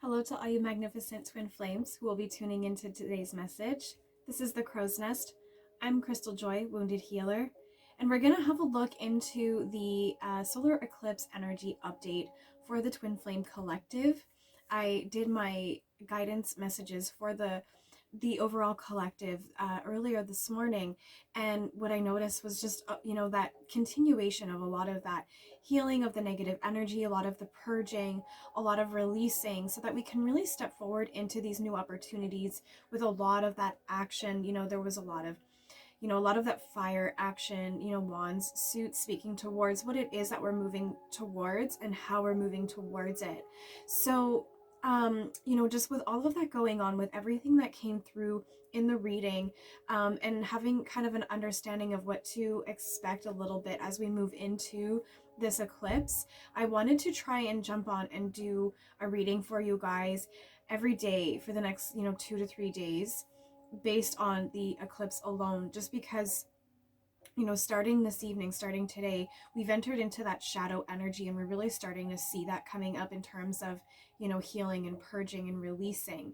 Hello to all you magnificent twin flames who will be tuning into today's message. This is the Crow's Nest. I'm Crystaljoy, Wounded Healer, and we're going to have a look into the solar eclipse energy update for the Twin Flame Collective. I did my guidance messages for the overall collective earlier this morning, and what I noticed was just that continuation of a lot of that healing of the negative energy, a lot of the purging, a lot of releasing, so that we can really step forward into these new opportunities with a lot of that action. There was a lot of that fire action, wands, suits, speaking towards what it is that we're moving towards and how we're moving towards it. So just with all of that going on, with everything that came through in the reading, and having kind of an understanding of what to expect a little bit as we move into this eclipse, I wanted to try and jump on and do a reading for you guys every day for the next 2 to 3 days based on the eclipse alone, just because starting this evening, starting today, we've entered into that shadow energy, and we're really starting to see that coming up in terms of healing and purging and releasing.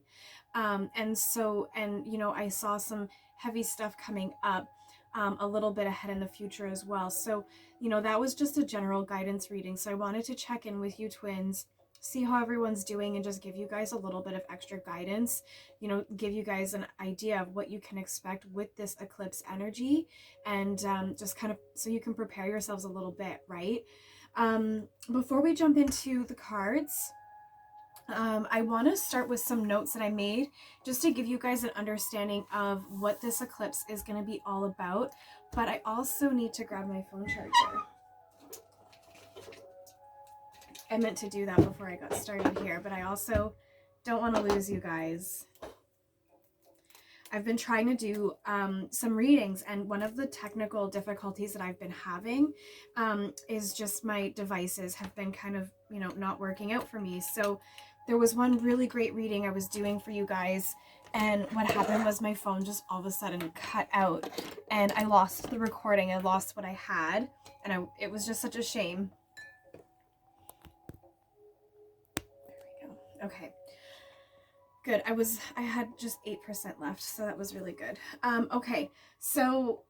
I saw some heavy stuff coming up a little bit ahead in the future as well. So that was just a general guidance reading. So I wanted to check in with you twins, see how everyone's doing, and just give you guys a little bit of extra guidance, give you guys an idea of what you can expect with this eclipse energy, and just kind of so you can prepare yourselves a little bit, right? Before we jump into the cards, I want to start with some notes that I made just to give you guys an understanding of what this eclipse is going to be all about, but I also need to grab my phone charger. I meant to do that before I got started here, but I also don't want to lose you guys. I've been trying to do some readings, and one of the technical difficulties that I've been having is just my devices have been kind of, not working out for me. So there was one really great reading I was doing for you guys, and what happened was my phone just all of a sudden cut out, and I lost the recording. I lost what I had, and it was just such a shame. Okay, good. I had just 8% left, so that was really good. Okay, so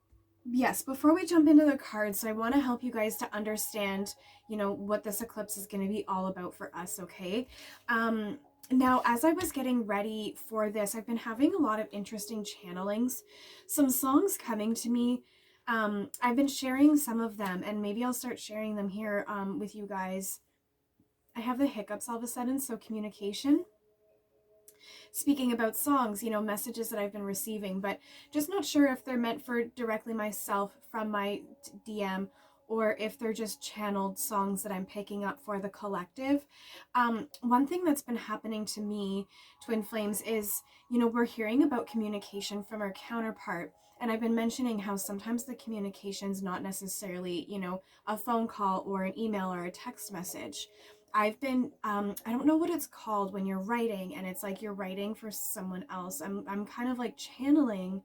yes, before we jump into the cards, I want to help you guys to understand, what this eclipse is going to be all about for us, okay? Now, as I was getting ready for this, I've been having a lot of interesting channelings, some songs coming to me. I've been sharing some of them, and maybe I'll start sharing them here with you guys. I have the hiccups all of a sudden, so communication. Speaking about songs, messages that I've been receiving, but just not sure if they're meant for directly myself from my DM, or if they're just channeled songs that I'm picking up for the collective. One thing that's been happening to me, Twin Flames, is, we're hearing about communication from our counterpart. And I've been mentioning how sometimes the communication's not necessarily, a phone call or an email or a text message. I've been, I don't know what it's called when you're writing and it's like you're writing for someone else. I'm kind of like channeling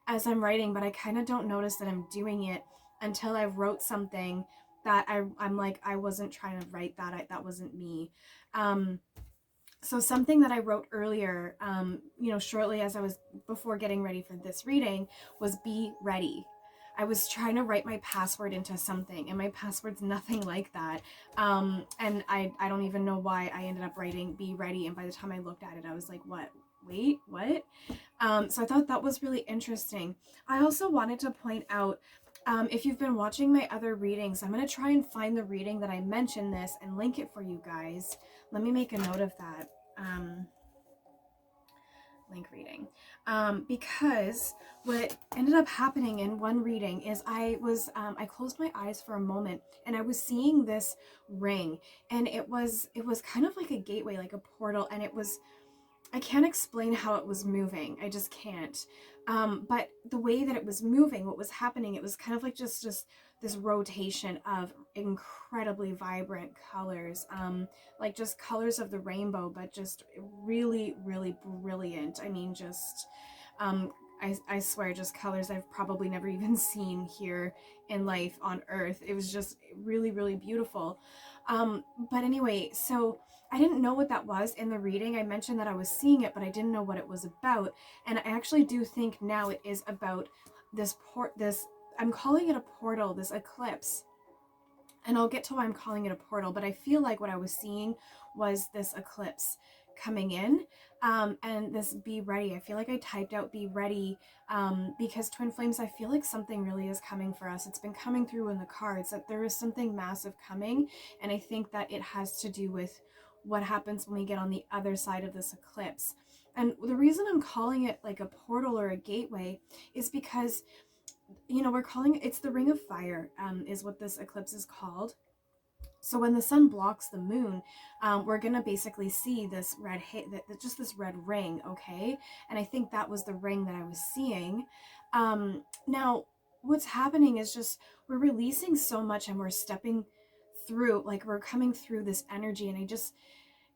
as I'm writing, but I kind of don't notice that I'm doing it until I wrote something that I'm like, I wasn't trying to write that. That wasn't me. So something that I wrote earlier, shortly as before getting ready for this reading, was be ready. I was trying to write my password into something, and my password's nothing like that. And I don't even know why I ended up writing be ready. And by the time I looked at it, I was like, what? Wait, what? So I thought that was really interesting. I also wanted to point out, if you've been watching my other readings, I'm going to try and find the reading that I mentioned this and link it for you guys. Let me make a note of that. Link reading, because what ended up happening in one reading is I closed my eyes for a moment, and I was seeing this ring, and it was kind of like a gateway, like a portal, and I can't explain how it was moving. I just can't. But the way that it was moving, what was happening, it was kind of like just this rotation of incredibly vibrant colors, like just colors of the rainbow, but just really, really brilliant. I mean, just I swear, just colors I've probably never even seen here in life on Earth. It was just really, really beautiful. But anyway, so I didn't know what that was in the reading. I mentioned that I was seeing it, but I didn't know what it was about. And I actually do think now it is about this, I'm calling it a portal, this eclipse. And I'll get to why I'm calling it a portal, but I feel like what I was seeing was this eclipse coming in, and this be ready. I feel like I typed out be ready, because twin flames, I feel like something really is coming for us. It's been coming through in the cards that there is something massive coming, and I think that it has to do with what happens when we get on the other side of this eclipse. And the reason I'm calling it like a portal or a gateway is because, you know, we're calling it's the ring of fire, is what this eclipse is called. So when the sun blocks the moon, we're gonna basically see this just this red ring, okay? And I think that was the ring that I was seeing. Now, what's happening is just we're releasing so much, and we're stepping through, like we're coming through this energy. And I just,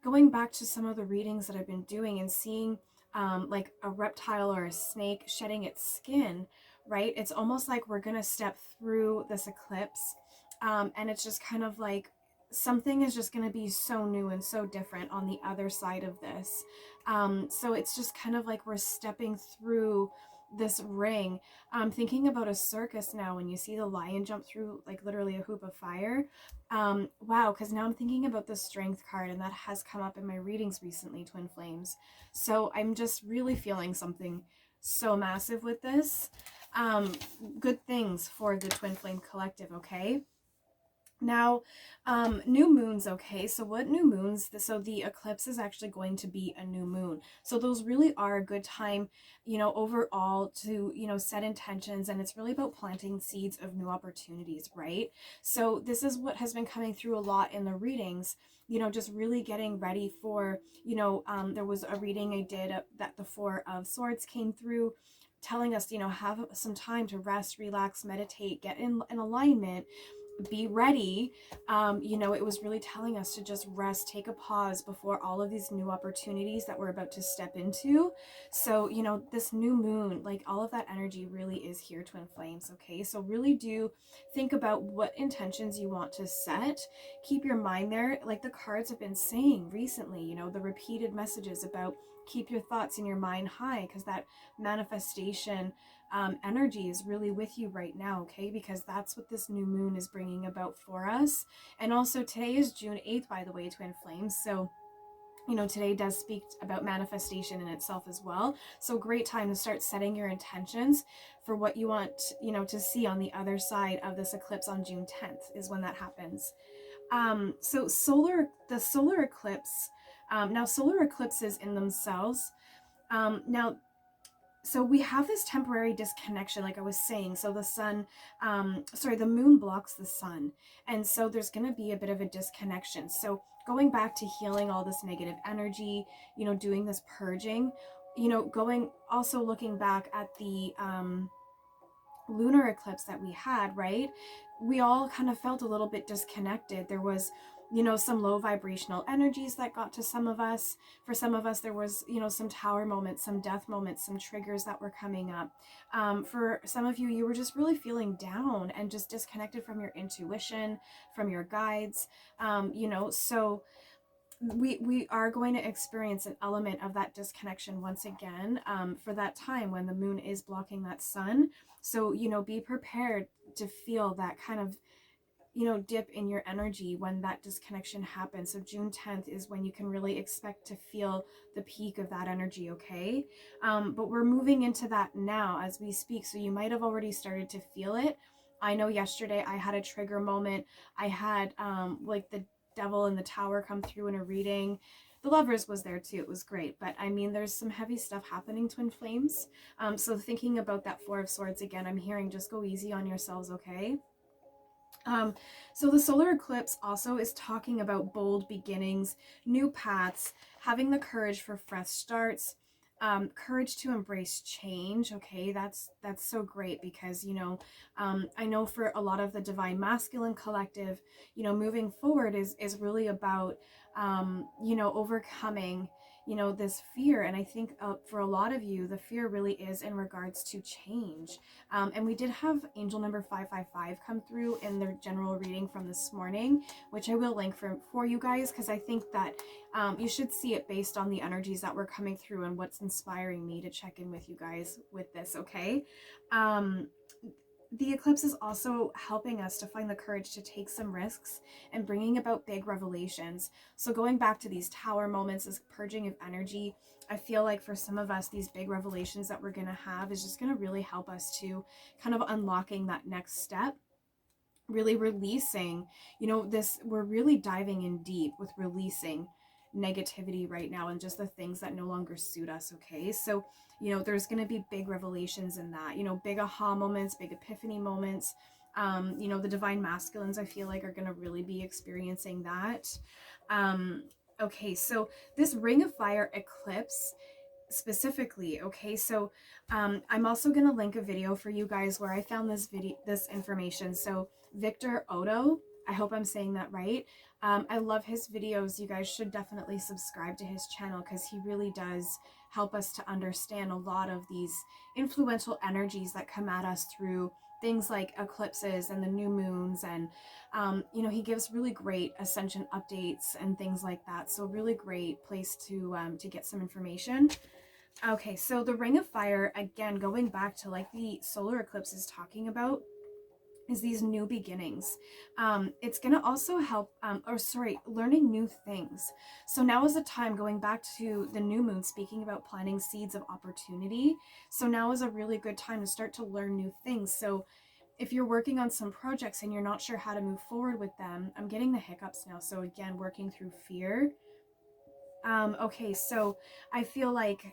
going back to some of the readings that I've been doing and seeing, like a reptile or a snake shedding its skin, right? It's almost like we're gonna step through this eclipse, and it's just kind of like something is just going to be so new and so different on the other side of this. So it's just kind of like we're stepping through this ring. I'm thinking about a circus now when you see the lion jump through like literally a hoop of fire. Wow, because now I'm thinking about the strength card, and that has come up in my readings recently, twin flames. So I'm just really feeling something so massive with this. Good things for the twin flame collective, okay? Now, new moons, okay, so what new moons, so the eclipse is actually going to be a new moon. So those really are a good time, you know, overall to, you know, set intentions, and it's really about planting seeds of new opportunities, right? So this is what has been coming through a lot in the readings, you know, just really getting ready for, you know, there was a reading I did that the Four of Swords came through, telling us, you know, have some time to rest, relax, meditate, get in alignment, be ready. You know, it was really telling us to just rest, take a pause before all of these new opportunities that we're about to step into. So, you know, this new moon, like all of that energy really is here, twin flames, okay? So really do think about what intentions you want to set. Keep your mind there, like the cards have been saying recently, you know, the repeated messages about keep your thoughts in your mind high, because that manifestation energy is really with you right now, okay? Because that's what this new moon is bringing about for us. And also today is June 8th, by the way, twin flames. So, you know, today does speak about manifestation in itself as well. So great time to start setting your intentions for what you want, you know, to see on the other side of this eclipse on June 10th is when that happens. So the solar eclipse, now solar eclipses in themselves, now so we have this temporary disconnection, like I was saying. So the sun, the moon blocks the sun. And so there's going to be a bit of a disconnection. So going back to healing all this negative energy, you know, doing this purging, you know, also looking back at the lunar eclipse that we had, right? We all kind of felt a little bit disconnected. There was, you know, some low vibrational energies that got to some of us. For some of us, there was, you know, some tower moments, some death moments, some triggers that were coming up. For some of you, you were just really feeling down and just disconnected from your intuition, from your guides, you know, so we are going to experience an element of that disconnection once again, for that time when the moon is blocking that sun. So, you know, be prepared to feel that kind of, you know, dip in your energy when that disconnection happens. So June 10th is when you can really expect to feel the peak of that energy, okay? But we're moving into that now as we speak, so you might have already started to feel it. I know yesterday I had a trigger moment. I had like the devil in the tower come through in a reading. The lovers was there too. It was great. But I mean, there's some heavy stuff happening, twin flames. So thinking about that Four of Swords again, I'm hearing just go easy on yourselves, okay? So the solar eclipse also is talking about bold beginnings, new paths, having the courage for fresh starts, courage to embrace change. Okay, that's so great because, you know, I know for a lot of the divine masculine collective, you know, moving forward is really about, you know, overcoming, you know, this fear. And I think for a lot of you, the fear really is in regards to change. And we did have angel number 555 come through in their general reading from this morning, which I will link for you guys, because I think that you should see it based on the energies that were coming through and what's inspiring me to check in with you guys with this, okay? The eclipse is also helping us to find the courage to take some risks and bringing about big revelations. So going back to these tower moments, this purging of energy, I feel like for some of us, these big revelations that we're going to have is just going to really help us to kind of unlocking that next step, really releasing, you know, this, we're really diving in deep with releasing negativity right now and just the things that no longer suit us, okay? So, you know, there's going to be big revelations in that, you know, big aha moments, big epiphany moments. You know, the divine masculines, I feel like, are going to really be experiencing that. Okay, so this ring of fire eclipse specifically, okay, so I'm also going to link a video for you guys where I found this information. So Victor Oddo, I hope I'm saying that right. I love his videos. You guys should definitely subscribe to his channel because he really does help us to understand a lot of these influential energies that come at us through things like eclipses and the new moons. And you know, he gives really great ascension updates and things like that, so really great place to get some information. Okay, so the ring of fire, again, going back to like the solar eclipse is talking about, is these new beginnings. It's going to also help, learning new things. So now is the time, going back to the new moon, speaking about planting seeds of opportunity. So now is a really good time to start to learn new things. So if you're working on some projects and you're not sure how to move forward with them, I'm getting the hiccups now. So again, working through fear. Okay, so I feel like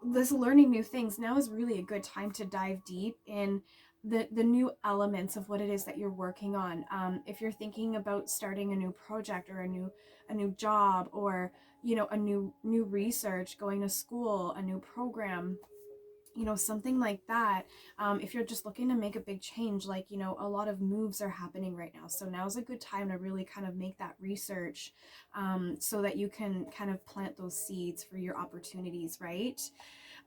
this learning new things now is really a good time to dive deep in the new elements of what it is that you're working on. If you're thinking about starting a new project or a new job, or you know, a new research, going to school, a new program, you know, something like that. If you're just looking to make a big change, like, you know, a lot of moves are happening right now, so now's a good time to really kind of make that research, so that you can kind of plant those seeds for your opportunities, right?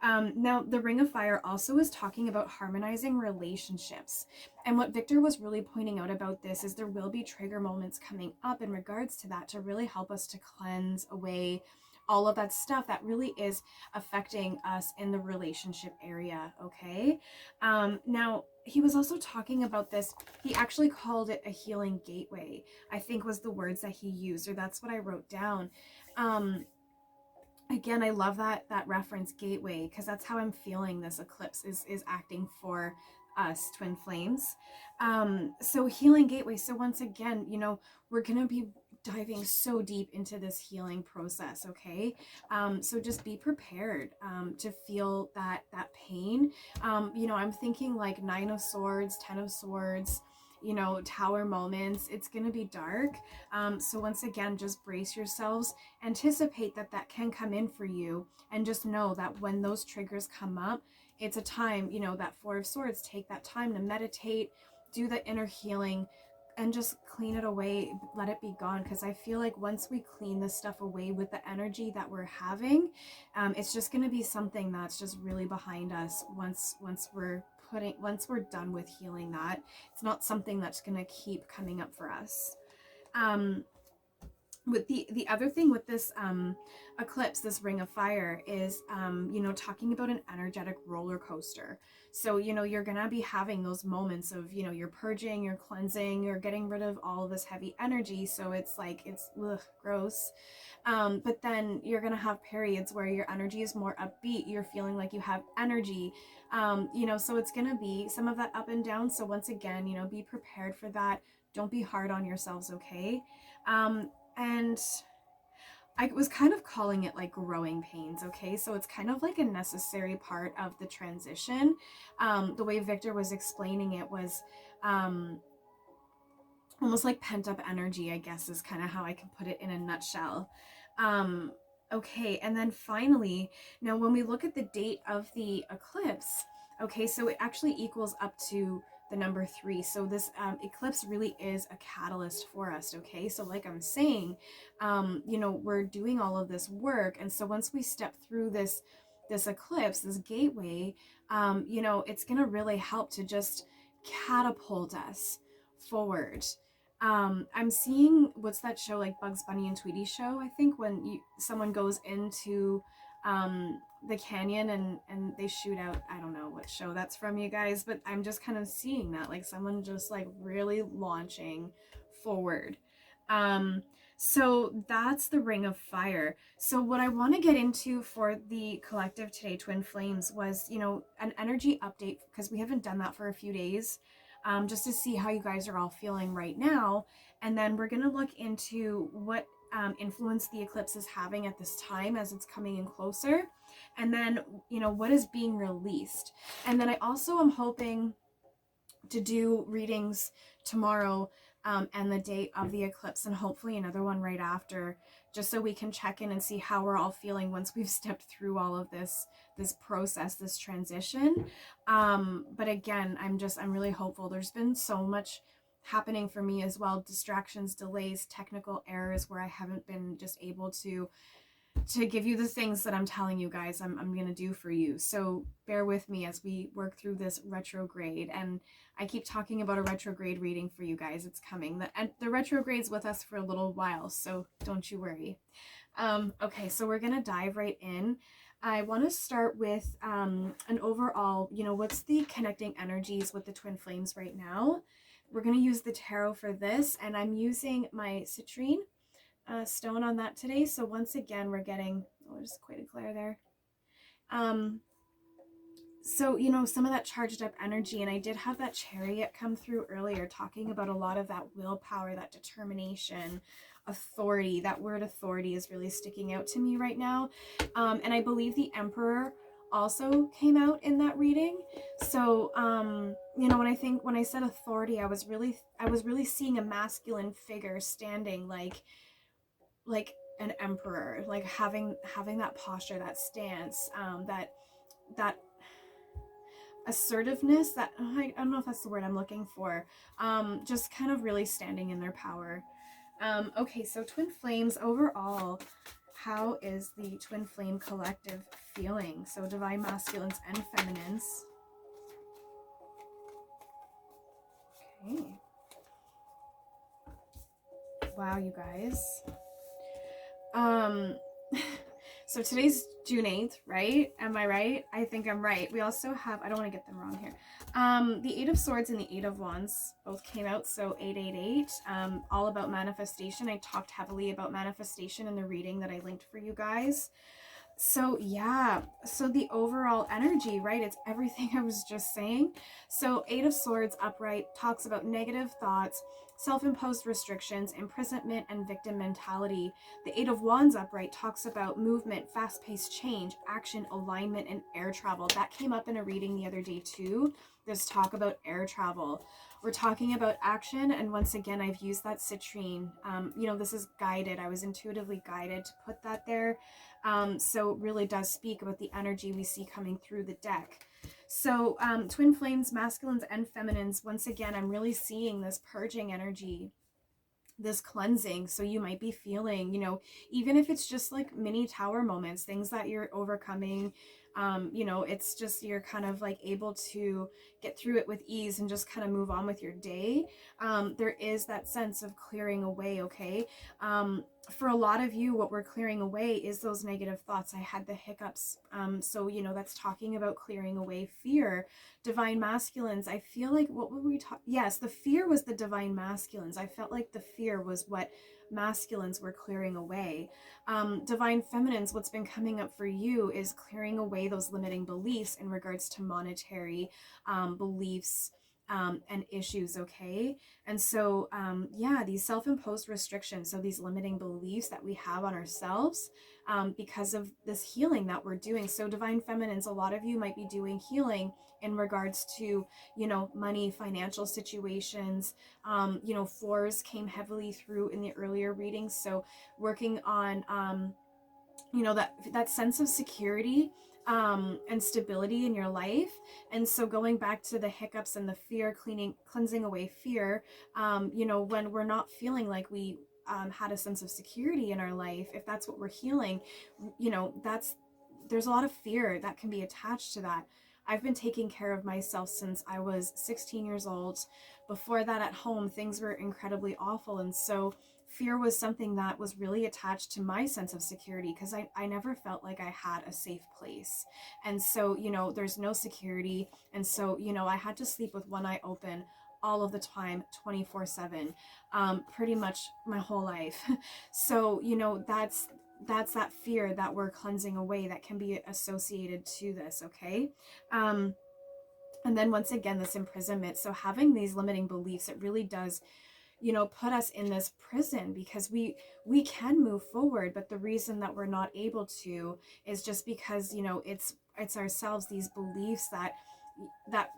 Now, the Ring of Fire also is talking about harmonizing relationships. And what Victor was really pointing out about this is there will be trigger moments coming up in regards to that to really help us to cleanse away all of that stuff that really is affecting us in the relationship area, okay? Now, he was also talking about this. He actually called it a healing gateway, I think was the words that he used, or that's what I wrote down. Again, I love that reference, gateway, because that's how I'm feeling this eclipse is acting for us twin flames. So healing gateway. So once again, you know, we're gonna be diving so deep into this healing process, okay? So just be prepared to feel that pain. You know, I'm thinking like 9 of Swords, 10 of Swords, you know, tower moments. It's gonna be dark. So once again, just brace yourselves, anticipate that can come in for you, and just know that when those triggers come up, it's a time, you know, that 4 of Swords, take that time to meditate, do the inner healing, and just clean it away, let it be gone. Because I feel like once we clean this stuff away with the energy that we're having, it's just going to be something that's just really behind us once we're done with healing that. It's not something that's going to keep coming up for us. With the other thing with this eclipse, this Ring of Fire, is you know, talking about an energetic roller coaster. So, you know, you're gonna be having those moments of, you know, you're purging, you're cleansing, you're getting rid of all of this heavy energy, so it's like, it's gross. But then you're gonna have periods where your energy is more upbeat, you're feeling like you have energy, you know, so it's gonna be some of that up and down. So once again, you know, be prepared for that. Don't be hard on yourselves, okay? And I was kind of calling it like growing pains, okay? So it's kind of like a necessary part of the transition. The way Victor was explaining it was almost like pent up energy, I guess, is kind of how I can put it in a nutshell. Okay, and then finally, now when we look at the date of the eclipse, Okay, so it actually equals up to the number 3. So this eclipse really is a catalyst for us. Okay, so like I'm saying, you know, we're doing all of this work, and so once we step through this eclipse, this gateway, you know, it's gonna really help to just catapult us forward. I'm seeing, what's that show, like Bugs Bunny and Tweety show, I think, when someone goes into the canyon and they shoot out, I don't know what show that's from, you guys, but I'm just kind of seeing that, like someone just like really launching forward. So that's the Ring of Fire. So what I want to get into for the collective today, Twin Flames, was, you know, an energy update, because we haven't done that for a few days, just to see how you guys are all feeling right now. And then we're going to look into what influence the eclipse is having at this time as it's coming in closer. And then, you know, what is being released. And then I also am hoping to do readings tomorrow and the date of the eclipse, and hopefully another one right after, just so we can check in and see how we're all feeling once we've stepped through all of this process, this transition. But again, I'm really hopeful. There's been so much happening for me as well, distractions, delays, technical errors, where I haven't been just able to give you the things that I'm telling you guys I'm going to do for you. So bear with me as we work through this retrograde. And I keep talking about a retrograde reading for you guys. It's coming. And the retrograde's with us for a little while, so don't you worry. Okay, so we're going to dive right in. I want to start with an overall, you know, what's the connecting energies with the Twin Flames right now. We're going to use the tarot for this, and I'm using my citrine stone on that today. So once again, we're getting, oh, there's quite a glare there. So, you know, some of that charged up energy, and I did have that chariot come through earlier, talking about a lot of that willpower, that determination, authority. That word authority is really sticking out to me right now. And I believe the Emperor also came out in that reading. So, you know, when I said authority, I was really seeing a masculine figure standing like an emperor, like having that posture, that stance, that assertiveness, that I don't know if that's the word I'm looking for, just kind of really standing in their power. Okay, so Twin Flames overall, how is the Twin Flame collective feeling? So divine masculines and feminines. Okay. Wow, you guys. So today's June 8th, right? Am I right? I think I'm right. We also have, I don't want to get them wrong here. The Eight of Swords and the Eight of Wands both came out, so 888, all about manifestation. I talked heavily about manifestation in the reading that I linked for you guys. So yeah, so the overall energy, right? It's everything I was just saying. So Eight of Swords upright talks about negative thoughts, self-imposed restrictions, imprisonment, and victim mentality. The Eight of Wands upright talks about movement, fast-paced change, action, alignment, and air travel. That came up in a reading the other day too. This talk about air travel. We're talking about action, and once again, I've used that citrine. You know, this is guided. I was intuitively guided to put that there. So it really does speak about the energy we see coming through the deck. So Twin Flames, masculines and feminines, once again, I'm really seeing this purging energy, this cleansing. So you might be feeling, you know, even if it's just like mini tower moments, things that you're overcoming, you know, it's just you're kind of like able to get through it with ease and just kind of move on with your day. There is that sense of clearing away, okay? For a lot of you, what we're clearing away is those negative thoughts. I had the hiccups. So, you know, that's talking about clearing away fear. Divine masculines, I feel like, what were we talking? Yes, the fear was the divine masculines. I felt like the fear was what masculines were clearing away. Divine feminines, what's been coming up for you is clearing away those limiting beliefs in regards to monetary beliefs and issues, okay? And so, yeah, these self-imposed restrictions, so these limiting beliefs that we have on ourselves because of this healing that we're doing. So divine feminines, a lot of you might be doing healing in regards to, you know, money, financial situations. You know, fours came heavily through in the earlier readings. So working on, you know, that sense of security, and stability in your life. And so going back to the hiccups and the fear, cleansing away fear, you know, when we're not feeling like we had a sense of security in our life, if that's what we're healing, you know, there's a lot of fear that can be attached to that. I've been taking care of myself since I was 16 years old. Before that, at home, things were incredibly awful. And so fear was something that was really attached to my sense of security, because I never felt like I had a safe place. And so, you know, there's no security. And so, you know, I had to sleep with one eye open all of the time, 24/7, pretty much my whole life. So, you know, that's that fear that we're cleansing away that can be associated to this. Okay. And then once again, this imprisonment. So having these limiting beliefs, it really does, you know, put us in this prison, because we can move forward, but the reason that we're not able to is just because, you know, it's ourselves, these beliefs that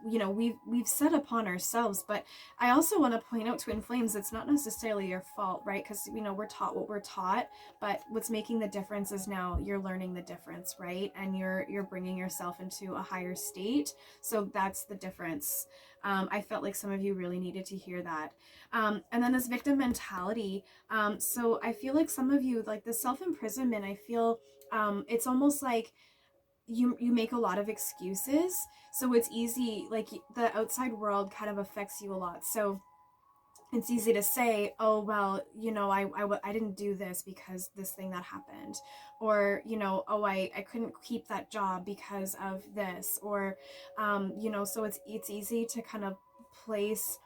you know, we've set upon ourselves. But I also want to point out, twin flames, it's not necessarily your fault, right? Because, you know, we're taught what we're taught, but what's making the difference is now you're learning the difference, right? And you're bringing yourself into a higher state. So that's the difference. I felt like some of you really needed to hear that. And then this victim mentality. So I feel like some of you, like the self-imprisonment, I feel it's almost like you make a lot of excuses. So it's easy, like the outside world kind of affects you a lot. So it's easy to say, oh, well, you know, I didn't do this because this thing that happened. Or, you know, oh, I couldn't keep that job because of this. Or, you know, so it's easy to kind of place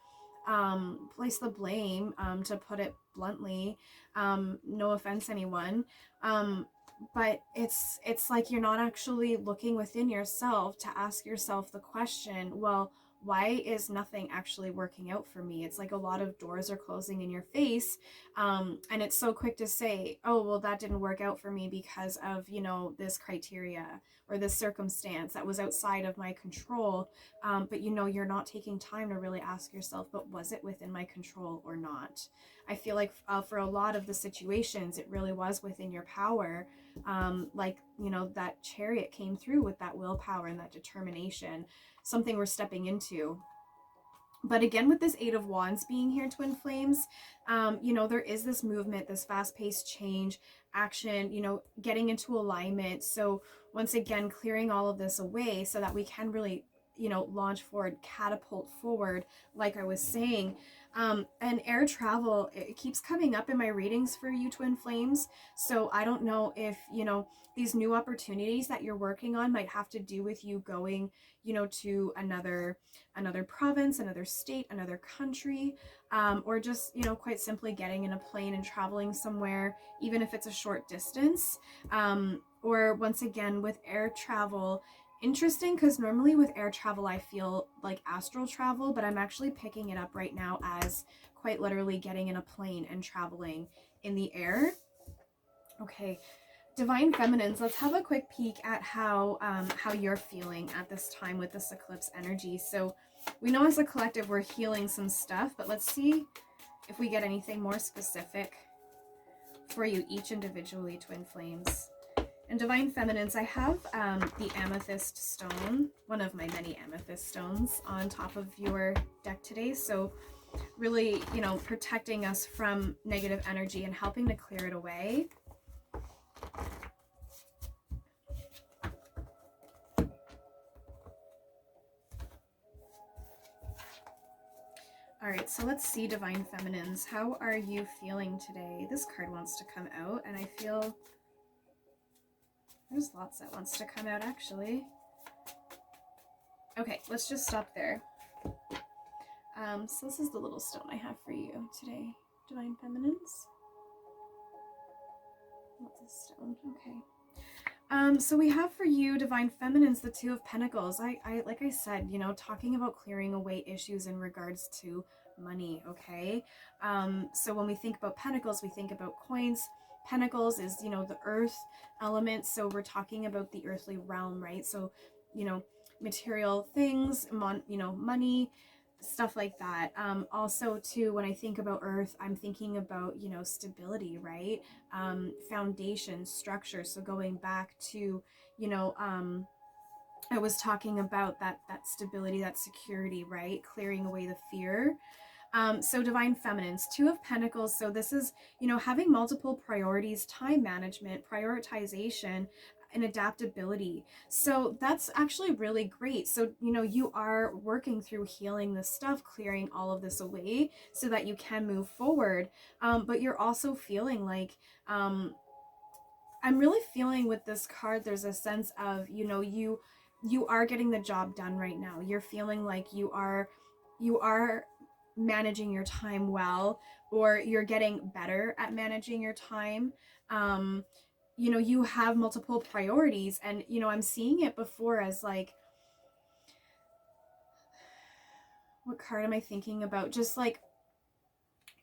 the blame, to put it bluntly. No offense, anyone. But it's like you're not actually looking within yourself to ask yourself the question, well, why is nothing actually working out for me? It's like a lot of doors are closing in your face. And it's so quick to say, oh, well, that didn't work out for me because of, you know, this criteria or this circumstance that was outside of my control. But, you know, you're not taking time to really ask yourself, but was it within my control or not? I feel like for a lot of the situations, it really was within your power. Like, you know, that chariot came through with that willpower and that determination, something we're stepping into. But again, with this Eight of Wands being here, twin flames, you know, there is this movement, this fast-paced change, action, you know, getting into alignment. So once again, clearing all of this away so that we can really, you know, launch forward, catapult forward, like I was saying. And air travel, it keeps coming up in my readings for you, twin flames. So I don't know if, you know, these new opportunities that you're working on might have to do with you going, you know, to another province, another state, another country, or just, you know, quite simply getting in a plane and traveling somewhere, even if it's a short distance. Or once again, with air travel, interesting, because normally with air travel I feel like astral travel, but I'm actually picking it up right now as quite literally getting in a plane and traveling in the air. Okay, Divine Feminines, let's have a quick peek at how you're feeling at this time with this eclipse energy. So we know as a collective we're healing some stuff, but let's see if we get anything more specific for you each individually, twin flames. And Divine Feminines, I have the amethyst stone, one of my many amethyst stones, on top of your deck today. So really, you know, protecting us from negative energy and helping to clear it away. All right, so let's see, Divine Feminines. How are you feeling today? This card wants to come out, and I feel there's lots that wants to come out, actually. Okay, let's just stop there. So this is the little stone I have for you today, Divine Feminines. What's this stone? Okay. So we have for you, Divine Feminines, the Two of Pentacles. I like I said, you know, talking about clearing away issues in regards to money, okay? So when we think about pentacles, we think about coins. Pentacles is, you know, the earth element, so we're talking about the earthly realm, right? So, you know, material things, you know, money, stuff like that. Also too, when I think about earth, I'm thinking about, you know, stability, right? Foundation, structure. So going back to, you know, I was talking about that stability, that security, right? Clearing away the fear. So divine feminines, Two of Pentacles. So this is, you know, having multiple priorities, time management, prioritization, and adaptability. So that's actually really great. So, you know, you are working through healing this stuff, clearing all of this away so that you can move forward. But you're also feeling like, I'm really feeling with this card, there's a sense of, you know, you are getting the job done right now. You're feeling like you are managing your time well, or you're getting better at managing your time. You know, you have multiple priorities, and you know, I'm seeing it before as like, what card am I thinking about? Just like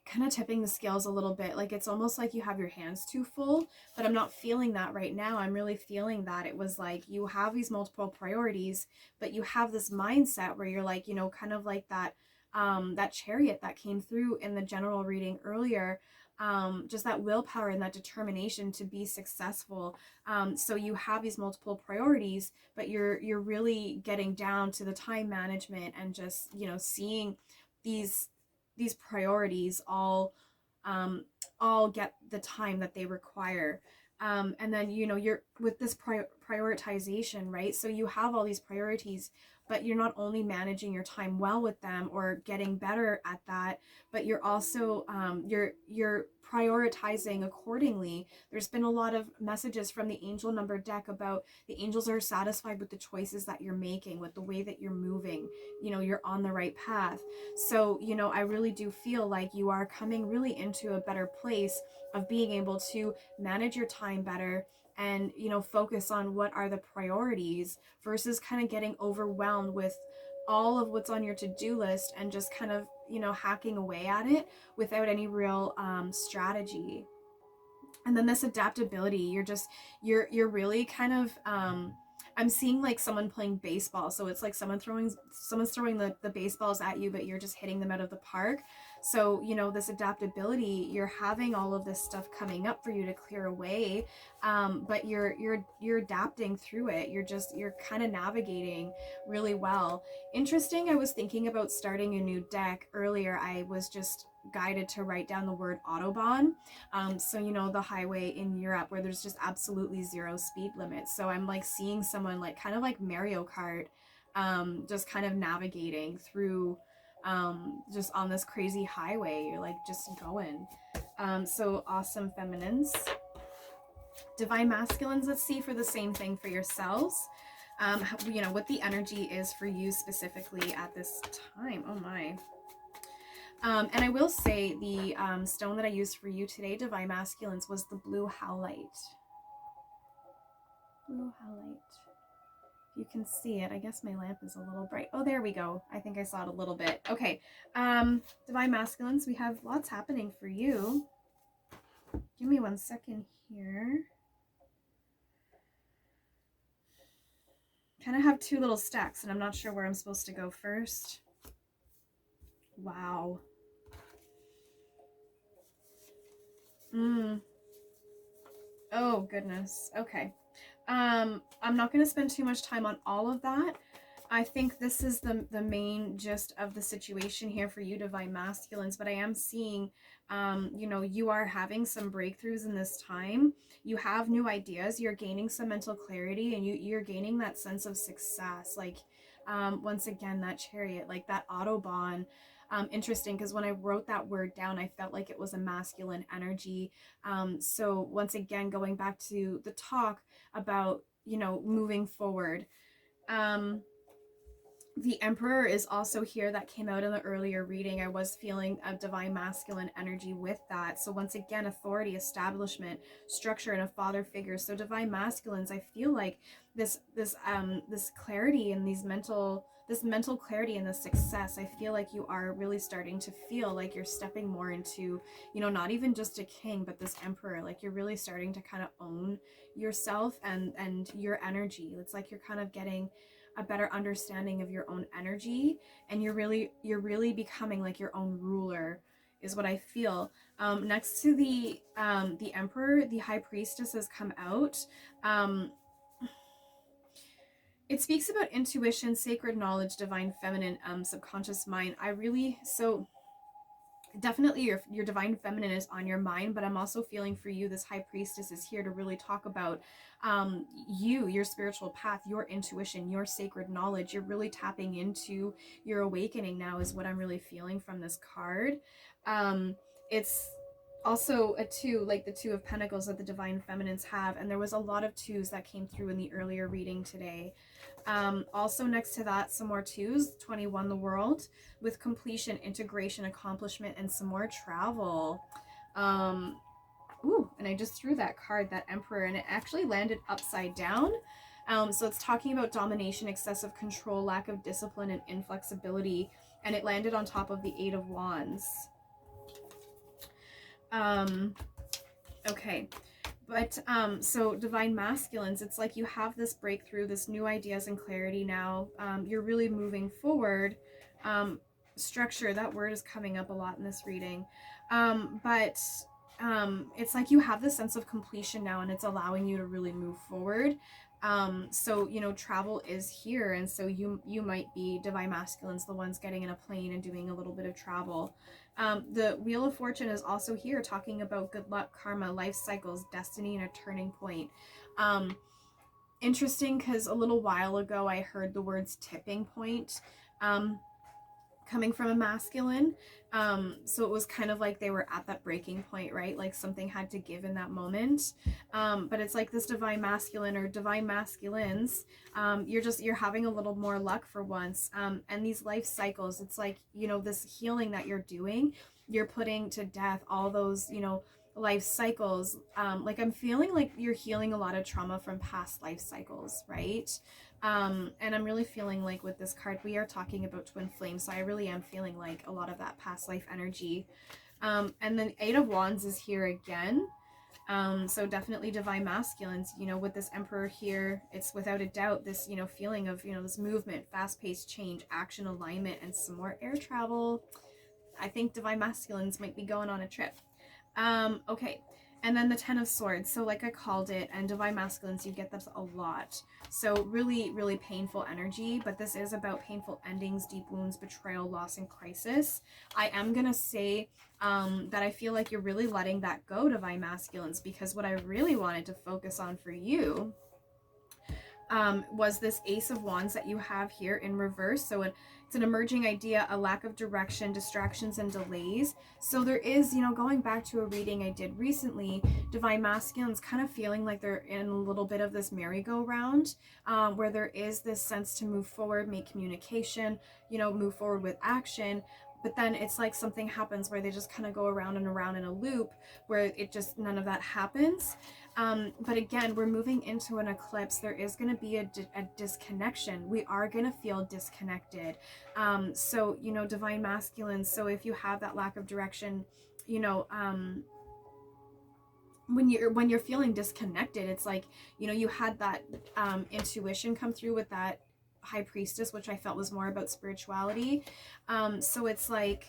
kind of tipping the scales a little bit. Like it's almost like you have your hands too full, but I'm not feeling that right now. I'm really feeling that it was like you have these multiple priorities, but you have this mindset where you're like, you know, kind of like that that chariot that came through in the general reading earlier. Just that willpower and that determination to be successful. So you have these multiple priorities, but you're really getting down to the time management and just, you know, seeing these priorities all get the time that they require. And then, you know, you're with this prioritization, right? So you have all these priorities, but you're not only managing your time well with them or getting better at that, but you're also you're prioritizing accordingly. There's been a lot of messages from the angel number deck about the angels are satisfied with the choices that you're making, with the way that you're moving. You know, you're on the right path. So, you know, I really do feel like you are coming really into a better place of being able to manage your time better and, you know, focus on what are the priorities versus kind of getting overwhelmed with all of what's on your to-do list and just kind of, you know, hacking away at it without any real strategy. And then this adaptability, you're really kind of I'm seeing like someone playing baseball. So it's like someone's throwing the baseballs at you, but you're just hitting them out of the park. So, you know, this adaptability, you're having all of this stuff coming up for you to clear away. But you're adapting through it. You're kind of navigating really well. Interesting. I was thinking about starting a new deck earlier. I was just guided to write down the word Autobahn. So, you know, the highway in Europe where there's just absolutely zero speed limits. So I'm like seeing someone like kind of like Mario Kart, just kind of navigating through, just on this crazy highway. You're like just going. So awesome feminines. Divine masculines, let's see for the same thing for yourselves. You know, what the energy is for you specifically at this time. Oh my. And I will say the stone that I used for you today, Divine Masculines, was the blue howlite. Blue howlite. If you can see it, I guess my lamp is a little bright. Oh, there we go. I think I saw it a little bit. Okay. Divine Masculines, we have lots happening for you. Give me 1 second here. Kind of have two little stacks, and I'm not sure where I'm supposed to go first. Wow. Oh, goodness. Okay. I'm not going to spend too much time on all of that. I think this is the main gist of the situation here for you, Divine Masculines, but I am seeing, you know, you are having some breakthroughs in this time. You have new ideas. You're gaining some mental clarity, and you're gaining that sense of success. Like, once again, that chariot, like that Autobahn. Interesting, because when I wrote that word down, I felt like it was a masculine energy. So once again, going back to the talk about, you know, moving forward. The Emperor is also here. That came out in the earlier reading. I was feeling a divine masculine energy with that. So once again, authority, establishment, structure, and a father figure. So divine masculines, I feel like this clarity and this mental clarity and this success, I feel like you are really starting to feel like you're stepping more into, you know, not even just a king, but this Emperor. Like you're really starting to kind of own yourself and your energy. It's like you're kind of getting a better understanding of your own energy, and you're really becoming like your own ruler, is what I feel. Next to the Emperor, the High Priestess has come out. It speaks about intuition, sacred knowledge, divine feminine, subconscious mind. So definitely your divine feminine is on your mind, but I'm also feeling for you, this high priestess is here to really talk about your spiritual path, your intuition, your sacred knowledge. You're really tapping into your awakening now is what I'm really feeling from this card. It's also a two, like the Two of Pentacles that the divine feminines have, and there was a lot of twos that came through in the earlier reading today. Also next to that, some more twos, 21, the World, with completion, integration, accomplishment, and some more travel. Ooh, and I just threw that card, that Emperor, and it actually landed upside down. So it's talking about domination, excessive control, lack of discipline, and inflexibility, and it landed on top of the Eight of Wands. Okay. But so divine masculines, it's like you have this breakthrough, this new ideas and clarity now. You're really moving forward. Structure, that word is coming up a lot in this reading. But it's like you have this sense of completion now, and it's allowing you to really move forward. So, you know, travel is here, and so you might be divine masculines, the ones getting in a plane and doing a little bit of travel. The Wheel of Fortune is also here, talking about good luck, karma, life cycles, destiny, and a turning point. Interesting, because a little while ago I heard the words tipping point coming from a masculine. So it was kind of like they were at that breaking point, right? Like something had to give in that moment. But it's like this divine masculine or divine masculines, you're having a little more luck for once. And these life cycles, it's like, you know, this healing that you're doing, you're putting to death all those, you know, life cycles. Like I'm feeling like you're healing a lot of trauma from past life cycles, right? And I'm really feeling like with this card, we are talking about twin flames. So I really am feeling like a lot of that past life energy. And then Eight of Wands is here again. So definitely divine masculines, you know, with this Emperor here, it's without a doubt this, you know, feeling of, you know, this movement, fast-paced change, action, alignment, and some more air travel. I think divine masculines might be going on a trip. Okay. And then the Ten of Swords. So like I called it, and divine masculines, you get this a lot. So really, really painful energy, but this is about painful endings, deep wounds, betrayal, loss, and crisis. I am going to say that I feel like you're really letting that go, divine masculines, because what I really wanted to focus on for you was this Ace of Wands that you have here in reverse. So it's an emerging idea, a lack of direction, distractions, and delays. So there is, you know, going back to a reading I did recently, divine masculines kind of feeling like they're in a little bit of this merry-go-round, where there is this sense to move forward, make communication, you know, move forward with action. But then it's like something happens where they just kind of go around and around in a loop where it just, none of that happens. But again, we're moving into an eclipse. There is going to be a disconnection. We are going to feel disconnected. So, you know, divine masculines. So if you have that lack of direction, you know, when you're feeling disconnected, it's like, you know, you had that intuition come through with that High Priestess, which I felt was more about spirituality. So it's like,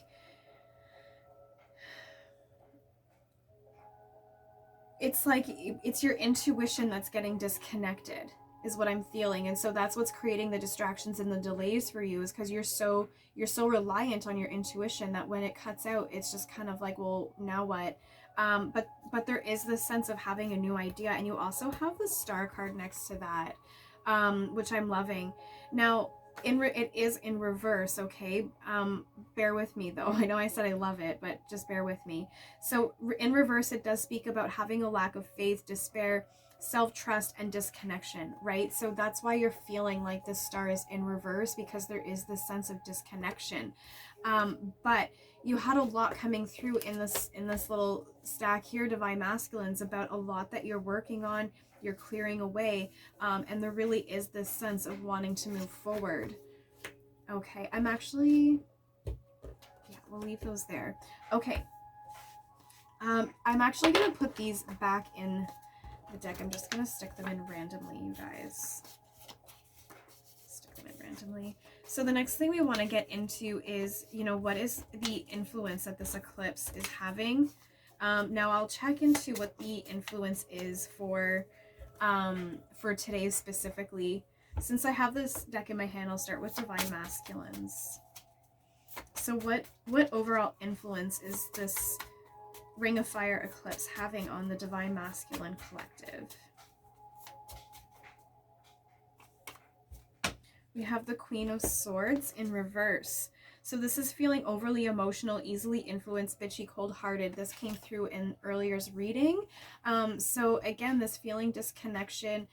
it's your intuition that's getting disconnected is what I'm feeling. And so that's what's creating the distractions and the delays for you, is because you're so reliant on your intuition that when it cuts out, it's just kind of like, well, now what? But there is this sense of having a new idea, and you also have the Star card next to that, which I'm loving. Now, it is in reverse, okay? Bear with me though. I know I said I love it, but just bear with me. So in reverse, it does speak about having a lack of faith, despair, self-trust, and disconnection, right? So that's why you're feeling like this star is in reverse, because there is this sense of disconnection. But you had a lot coming through in this little stack here, divine masculines, about a lot that you're working on, you're clearing away, and there really is this sense of wanting to move forward. Okay, I'm actually, yeah, we'll leave those there. Okay, I'm actually gonna put these back in the deck. I'm just gonna stick them in randomly, you guys. Stick them in randomly. So the next thing we want to get into is, you know, what is the influence that this eclipse is having. Now I'll check into what the influence is for today specifically. Since I have this deck in my hand, I'll start with Divine Masculines. So what overall influence is this Ring of Fire eclipse having on the Divine Masculine collective? We have the Queen of Swords in reverse. So this is feeling overly emotional, easily influenced, bitchy, cold-hearted. This came through in earlier's reading. So again, this feeling disconnection.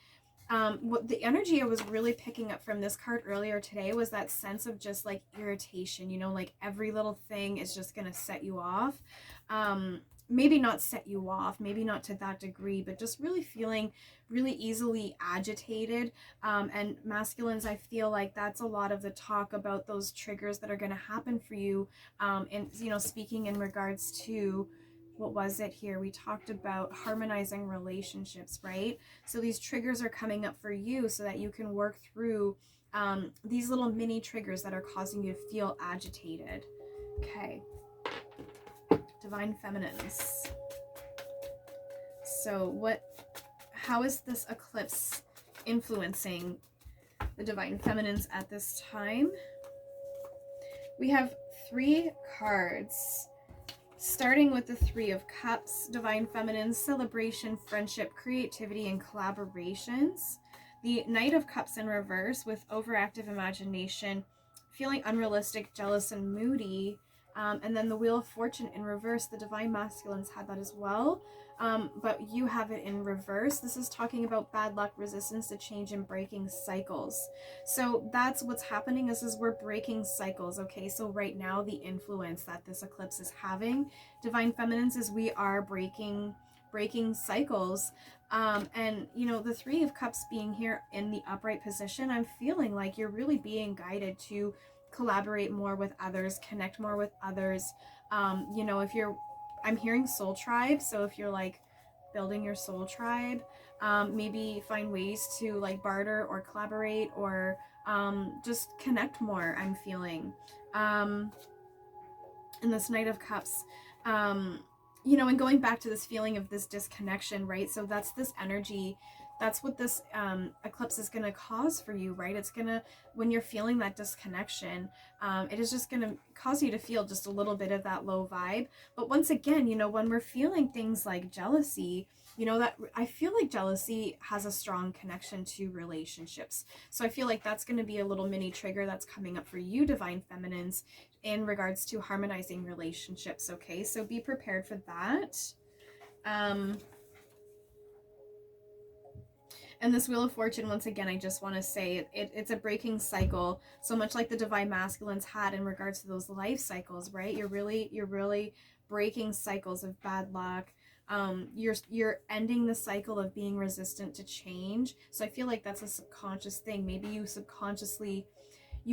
What the energy I was really picking up from this card earlier today was that sense of just like irritation, you know, like every little thing is just going to set you off. Maybe not set you off, maybe not to that degree, but just really feeling really easily agitated. And masculines, I feel like that's a lot of the talk about those triggers that are going to happen for you. And, you know, speaking in regards to, what was it here? We talked about harmonizing relationships, right? So these triggers are coming up for you so that you can work through these little mini triggers that are causing you to feel agitated. Okay. Divine Feminines. So how is this eclipse influencing the Divine Feminines at this time? We have 3 cards, starting with the 3 of Cups, Divine Feminines, celebration, friendship, creativity, and collaborations. The Knight of Cups in reverse with overactive imagination, feeling unrealistic, jealous, and moody. And then the Wheel of Fortune in reverse. The Divine Masculines had that as well, but you have it in reverse. This is talking about bad luck, resistance to change, and breaking cycles. So that's what's happening, is we're breaking cycles, okay? So right now, the influence that this eclipse is having, Divine Feminines, is we are breaking cycles. And, you know, the 3 of Cups being here in the upright position, I'm feeling like you're really being guided to collaborate more with others, connect more with others. You know, I'm hearing soul tribe, so if you're like building your soul tribe, maybe find ways to like barter or collaborate or just connect more, I'm feeling. In this Knight of Cups, you know, and going back to this feeling of this disconnection, right? So that's this energy. That's what this eclipse is going to cause for you, right? It's going to, when you're feeling that disconnection, it is just going to cause you to feel just a little bit of that low vibe. But once again, you know, when we're feeling things like jealousy, you know, that I feel like jealousy has a strong connection to relationships. So I feel like that's going to be a little mini trigger that's coming up for you, Divine Feminines, in regards to harmonizing relationships, okay? So be prepared for that. And this Wheel of Fortune, once again, I just want to say it's a breaking cycle, so much like the Divine Masculines had in regards to those life cycles, right? You're really breaking cycles of bad luck. You're ending the cycle of being resistant to change. So I feel like that's a subconscious thing. Maybe you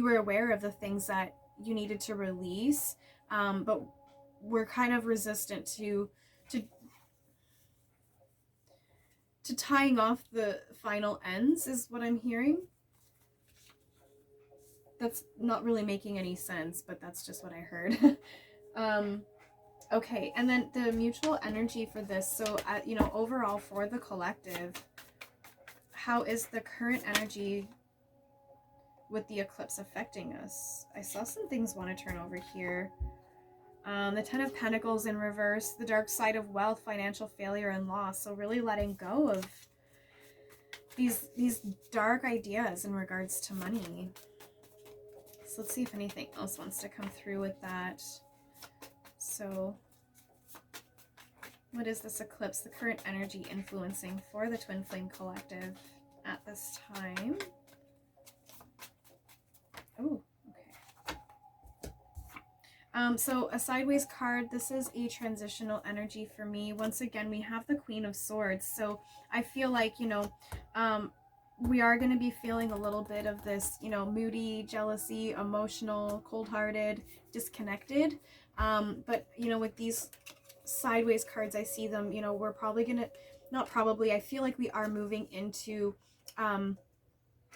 were aware of the things that you needed to release, but we're kind of resistant to tying off the final ends, is what I'm hearing. That's not really making any sense, but that's just what I heard. Okay, and then the mutual energy for this. So, you know, overall for the collective, how is the current energy with the eclipse affecting us? I saw some things want to turn over here. The Ten of Pentacles in reverse, the dark side of wealth, financial failure, and loss. So really letting go of these dark ideas in regards to money. So let's see if anything else wants to come through with that. So what is this eclipse, the current energy influencing for the Twin Flame Collective at this time? Oh, okay. So a sideways card, this is a transitional energy for me. Once again, we have the Queen of Swords. So I feel like, you know, we are going to be feeling a little bit of this, you know, moody, jealousy, emotional, cold-hearted, disconnected. But, you know, with these sideways cards, I see them, you know, we're probably going to, not probably, I feel like we are moving into, you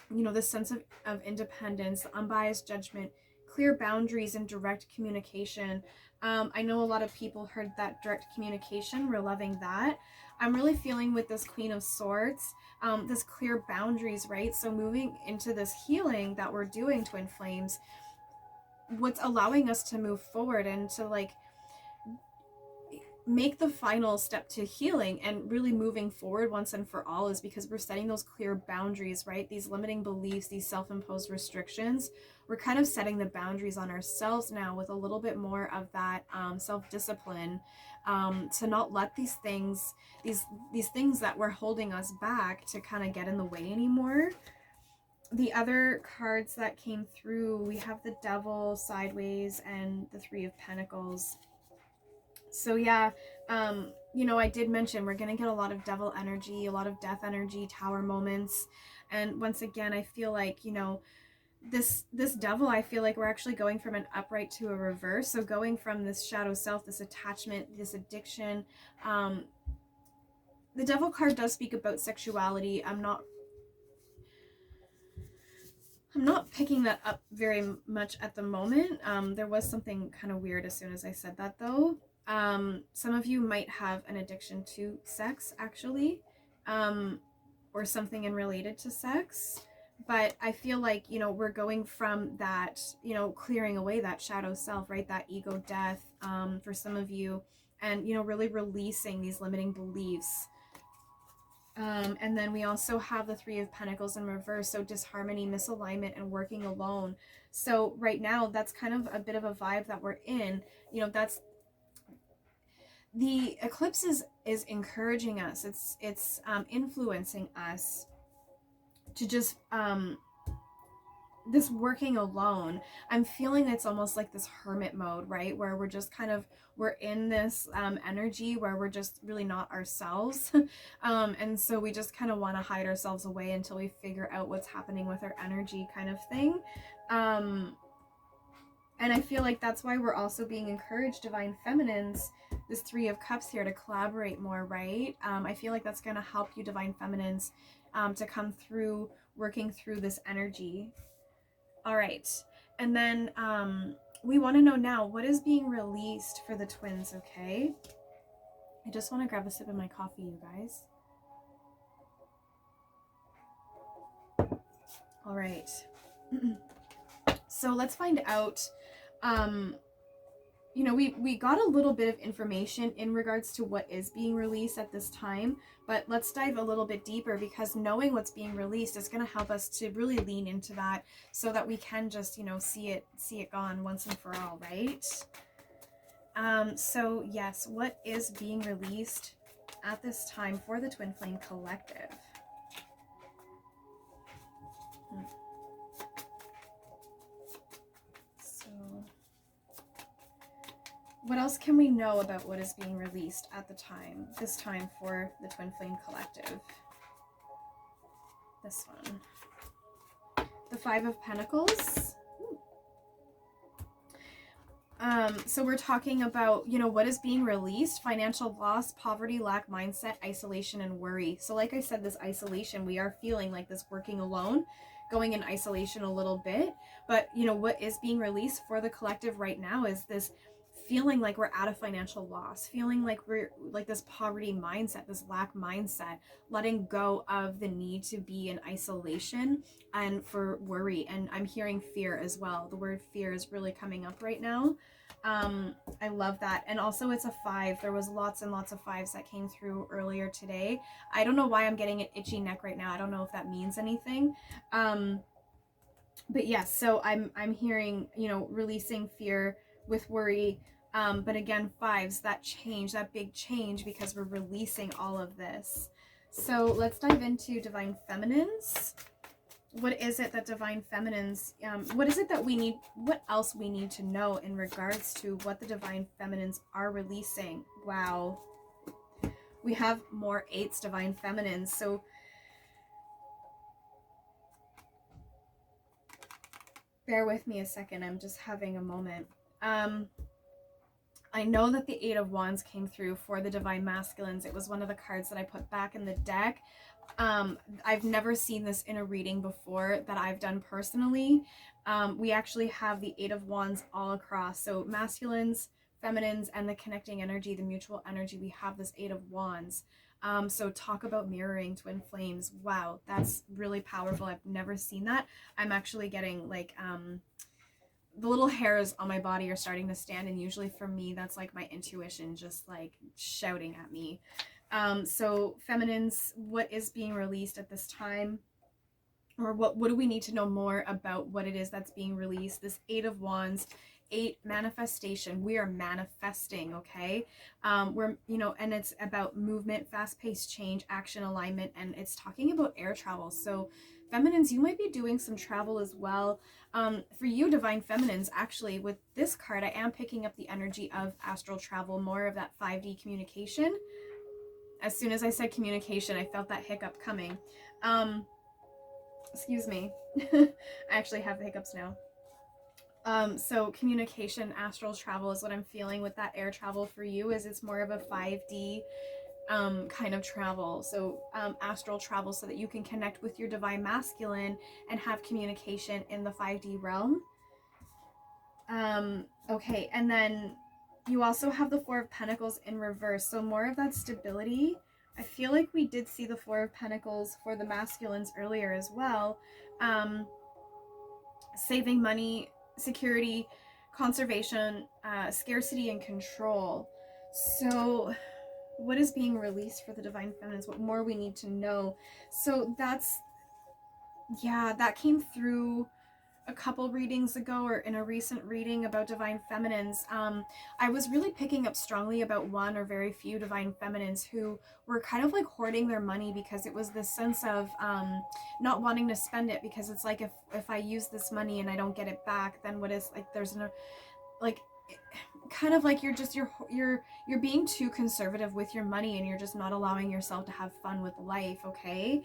know, this sense of independence, unbiased judgment, clear boundaries and direct communication. I know a lot of people heard that direct communication. We're loving that. I'm really feeling with this Queen of Swords, this clear boundaries, right? So moving into this healing that we're doing, Twin Flames, what's allowing us to move forward and to like make the final step to healing and really moving forward once and for all is because we're setting those clear boundaries, right? These limiting beliefs, these self-imposed restrictions, we're kind of setting the boundaries on ourselves now with a little bit more of that self-discipline, to not let these things that were holding us back to kind of get in the way anymore. The other cards that came through, we have the Devil sideways and the Three of Pentacles. So yeah, you know, I did mention we're going to get a lot of devil energy, a lot of death energy, tower moments. And once again, I feel like, you know, this devil, I feel like we're actually going from an upright to a reverse. So going from this shadow self, this attachment, this addiction. The Devil card does speak about sexuality. I'm not picking that up very much at the moment. There was something kind of weird as soon as I said that though. Some of you might have an addiction to sex actually, or something in related to sex. But I feel like, you know, we're going from that, you know, clearing away that shadow self, right? That ego death, for some of you, and, you know, really releasing these limiting beliefs. And then we also have the Three of Pentacles in reverse, so disharmony, misalignment, and working alone. So right now, that's kind of a bit of a vibe that we're in. You know, that's the eclipse is encouraging us. It's influencing us to just this working alone. I'm feeling it's almost like this hermit mode, right? Where we're just kind of, we're in this energy where we're just really not ourselves. And so we just kind of want to hide ourselves away until we figure out what's happening with our energy kind of thing. And I feel like that's why we're also being encouraged, Divine Feminines, this Three of Cups here, to collaborate more, right? I feel like that's going to help you, Divine Feminines, to come through, working through this energy. All right, and then we want to know now what is being released for the twins, okay? I just want to grab a sip of my coffee, you guys. All right, so let's find out. You know, we got a little bit of information in regards to what is being released at this time, but let's dive a little bit deeper, because knowing what's being released is going to help us to really lean into that so that we can just, you know, see it gone once and for all, right? So yes, what is being released at this time for the Twin Flame Collective? What else can we know about what is being released at the time, this time for the Twin Flame Collective? This one. The Five of Pentacles. So we're talking about, you know, what is being released: financial loss, poverty, lack, mindset, isolation, and worry. So like I said, this isolation, we are feeling like this working alone, going in isolation a little bit. But, you know, what is being released for the collective right now is this feeling like we're at a financial loss, feeling like we're like this poverty mindset, this lack mindset, letting go of the need to be in isolation and for worry. And I'm hearing fear as well. The word fear is really coming up right now. I love that. And also it's a 5. There was lots and lots of 5s that came through earlier today. I don't know why I'm getting an itchy neck right now. I don't know if that means anything. But yes, so I'm hearing, you know, releasing fear with worry. But again, 5s, that change, that big change, because we're releasing all of this. So let's dive into Divine Feminines. What is it that Divine Feminines, what is it that we need, what else we need to know in regards to what the Divine Feminines are releasing? Wow. We have more 8s, Divine Feminines. So bear with me a second. I'm just having a moment. I know that the 8 of Wands came through for the Divine Masculines. It was one of the cards that I put back in the deck. I've never seen this in a reading before that I've done personally. We actually have the Eight of Wands all across. So masculines, feminines, and the connecting energy, the mutual energy, we have this Eight of Wands. So talk about mirroring twin flames. Wow, that's really powerful. I've never seen that. I'm actually getting like the little hairs on my body are starting to stand, and usually for me that's like my intuition just like shouting at me. So feminines, what is being released at this time? Or what do we need to know more about what it is that's being released? This Eight of Wands, 8, manifestation. We are manifesting, okay? We're, you know, and it's about movement, fast-paced change, action, alignment, and it's talking about air travel. So feminines, you might be doing some travel as well. For you, divine feminines, actually, with this card, I am picking up the energy of astral travel, more of that 5D communication. As soon as I said communication, I felt that hiccup coming. Excuse me. I actually have the hiccups now. So communication, astral travel is what I'm feeling with that air travel for you, is it's more of a 5D kind of travel. So astral travel, so that you can connect with your divine masculine and have communication in the 5D realm. Okay, and then you also have the Four of Pentacles in reverse, so more of that stability. I feel like we did see the Four of Pentacles for the masculines earlier as well. Saving money, security, conservation, scarcity, and control. So what is being released for the divine feminines? What more we need to know? So that's, yeah, that came through a couple readings ago, or in a recent reading about divine feminines. I was really picking up strongly about one or very few divine feminines who were kind of like hoarding their money, because it was this sense of not wanting to spend it, because it's like, if I use this money and I don't get it back, then what is, like, there's no, like, kind of like you're being too conservative with your money, and you're just not allowing yourself to have fun with life, okay?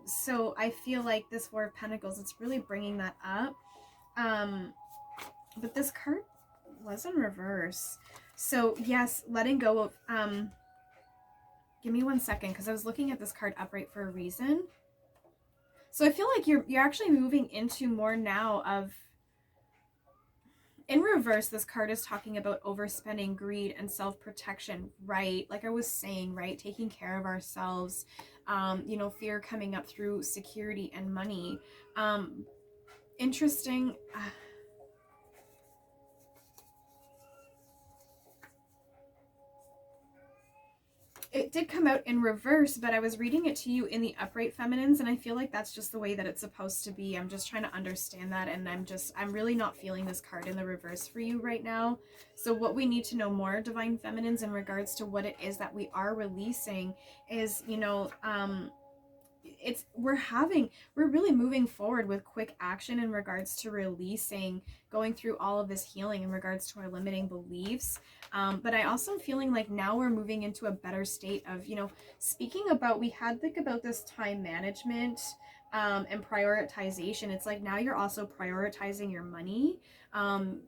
So I feel like this Four of Pentacles, it's really bringing that up. But this card was in reverse. So yes, letting go of, give me one second, because I was looking at this card upright for a reason. So I feel like you're actually moving into more now of, in reverse, this card is talking about overspending, greed, and self-protection, right? Like I was saying, right? Taking care of ourselves, you know, fear coming up through security and money. Interesting. It did come out in reverse, but I was reading it to you in the upright feminines, and I feel like that's just the way that it's supposed to be. I'm just trying to understand that, and I'm really not feeling this card in the reverse for you right now. So what we need to know more, divine feminines, in regards to what it is that we are releasing is, you know, we're really moving forward with quick action in regards to releasing, going through all of this healing in regards to our limiting beliefs. But I also am feeling like now we're moving into a better state of, you know, speaking about, we had think about this time management and prioritization. It's like now you're also prioritizing your money.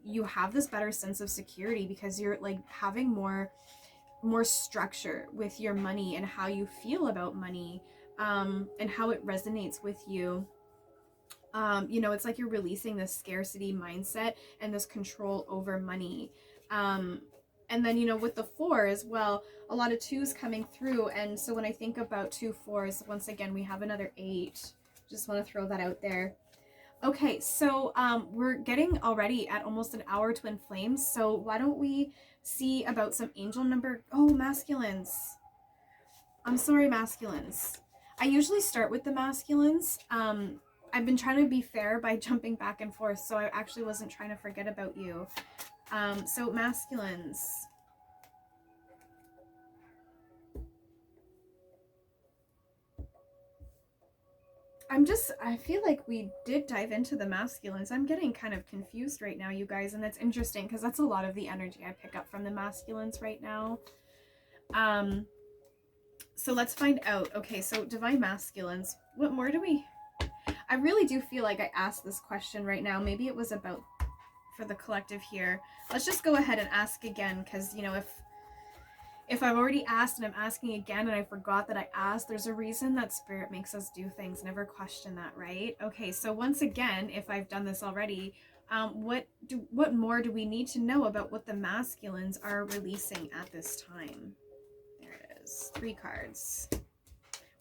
You have this better sense of security because you're like having more structure with your money and how you feel about money. And how it resonates with you. You know, it's like you're releasing this scarcity mindset and this control over money. And then, you know, with the 4 as well, a lot of 2s coming through. And so when I think about 2 4s, once again, we have another 8. Just want to throw that out there. Okay, so we're getting already at almost an hour, twin flames. So why don't we see about some angel number, masculines. I'm sorry, masculines. I usually start with the masculines. I've been trying to be fair by jumping back and forth, so I actually wasn't trying to forget about you. So masculines. I feel like we did dive into the masculines. I'm getting kind of confused right now, you guys, and that's interesting because that's a lot of the energy I pick up from the masculines right now. So let's find out. Okay, so divine masculines. What more do we... I really do feel like I asked this question right now. Maybe it was about for the collective here. Let's just go ahead and ask again, because, you know, If I've already asked and I'm asking again and I forgot that I asked, there's a reason that Spirit makes us do things. Never question that, right? Okay, so once again, if I've done this already, what more do we need to know about what the masculines are releasing at this time? There it is. 3 cards.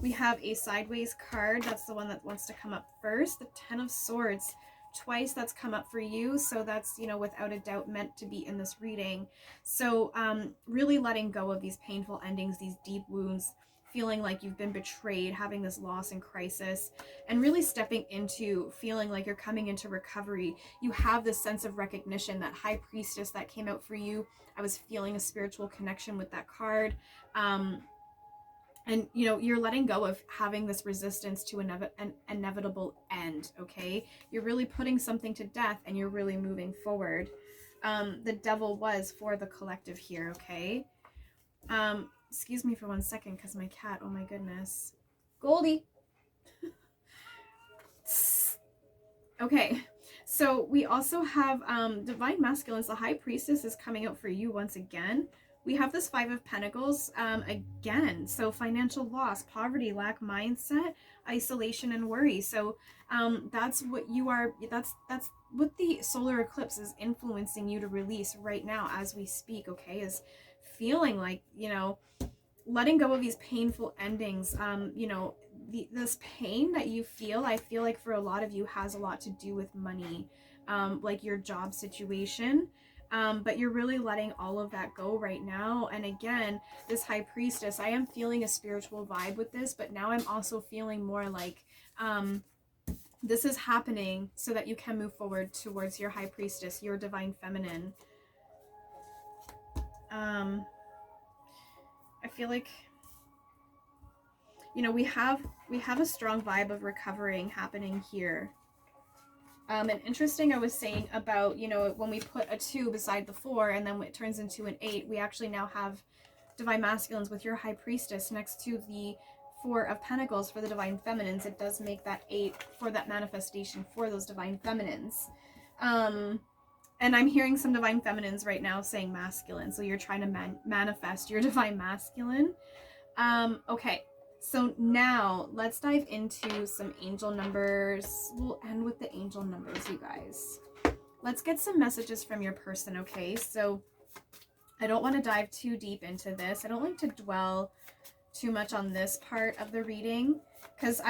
We have a sideways card. That's the one that wants to come up first. The 10 of Swords. Twice that's come up for you, so that's, you know, without a doubt meant to be in this reading. So really letting go of these painful endings, these deep wounds, feeling like you've been betrayed, having this loss and crisis, and really stepping into feeling like you're coming into recovery. You have this sense of recognition. That High Priestess that came out for you, I was feeling a spiritual connection with that card. And, you know, you're letting go of having this resistance to an inevitable end, okay? You're really putting something to death and you're really moving forward. The Devil was for the collective here, okay? Excuse me for 1 second because my cat, oh my goodness. Goldie! Okay, so we also have Divine Masculines. The High Priestess is coming out for you once again. We have this 5 of Pentacles again. So financial loss, poverty, lack mindset, isolation, and worry. So that's what you are, that's what the solar eclipse is influencing you to release right now as we speak, okay? Is feeling like, you know, letting go of these painful endings. You know, this pain that you feel, I feel like for a lot of you has a lot to do with money, like your job situation. But you're really letting all of that go right now. And again, this High Priestess, I am feeling a spiritual vibe with this, but now I'm also feeling more like this is happening so that you can move forward towards your High Priestess, your Divine Feminine. I feel like, you know, we have a strong vibe of recovering happening here. And interesting, I was saying about, you know, when we put a 2 beside the 4 and then it turns into an 8, we actually now have Divine Masculines with your High Priestess next to the 4 of Pentacles for the Divine Feminines. It does make that 8 for that manifestation for those Divine Feminines. And I'm hearing some Divine Feminines right now saying masculine. So you're trying to manifest your Divine Masculine. Okay. So now let's dive into some angel numbers. We'll end with the angel numbers, you guys. Let's get some messages from your person, okay? So I don't want to dive too deep into this. I don't like to dwell too much on this part of the reading because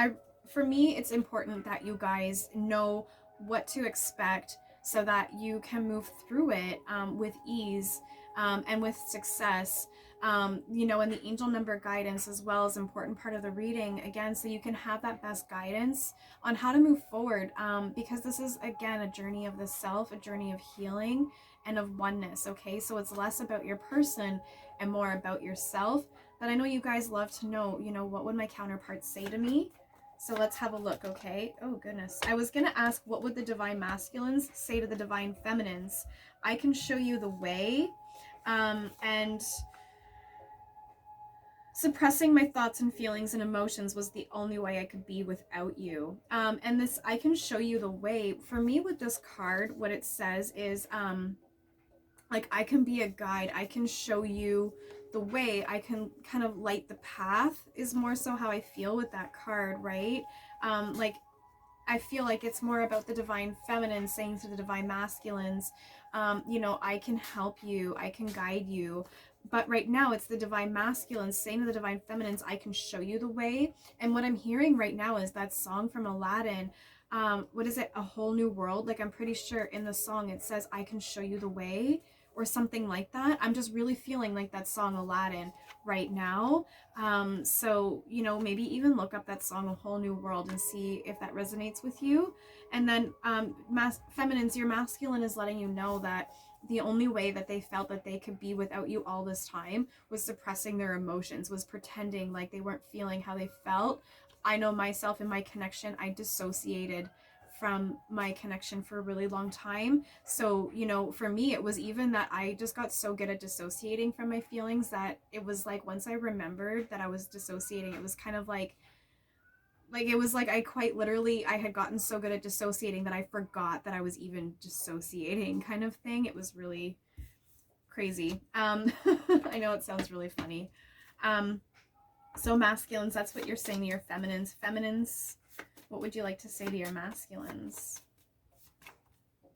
for me, it's important that you guys know what to expect so that you can move through it with ease and with success. You know, and the angel number guidance as well is an important part of the reading, again, so you can have that best guidance on how to move forward, because this is, again, a journey of the self, a journey of healing and of oneness, okay? So it's less about your person and more about yourself. But I know you guys love to know, you know, what would my counterparts say to me? So let's have a look, okay? Oh, goodness. I was going to ask, what would the Divine Masculines say to the Divine Feminines? I can show you the way, and suppressing my thoughts and feelings and emotions was the only way I could be without you. And this, I can show you the way. For me, with this card, what it says is, like, I can be a guide. I can show you the way. I can kind of light the path is more so how I feel with that card, right? Like, I feel like it's more about the Divine Feminine saying to the Divine Masculines, you know, I can help you. I can guide you. But right now, it's the Divine Masculines saying to the Divine Feminines, I can show you the way. And what I'm hearing right now is that song from Aladdin. What is it? A Whole New World? Like, I'm pretty sure in the song it says, I can show you the way, or something like that. I'm just really feeling like that song Aladdin right now. So, you know, maybe even look up that song A Whole New World and see if that resonates with you. And then feminines, your masculine is letting you know that the only way that they felt that they could be without you all this time was suppressing their emotions, was pretending like they weren't feeling how they felt. I know myself in my connection, I dissociated from my connection for a really long time. So, you know, for me, it was even that I just got so good at dissociating from my feelings that it was like, once I remembered that I was dissociating, it was kind of like it was like I quite literally, I had gotten so good at dissociating that I forgot that I was even dissociating, kind of thing. It was really, crazy. I know it sounds really funny. So masculines, that's what you're saying to your feminines. Feminines, what would you like to say to your masculines?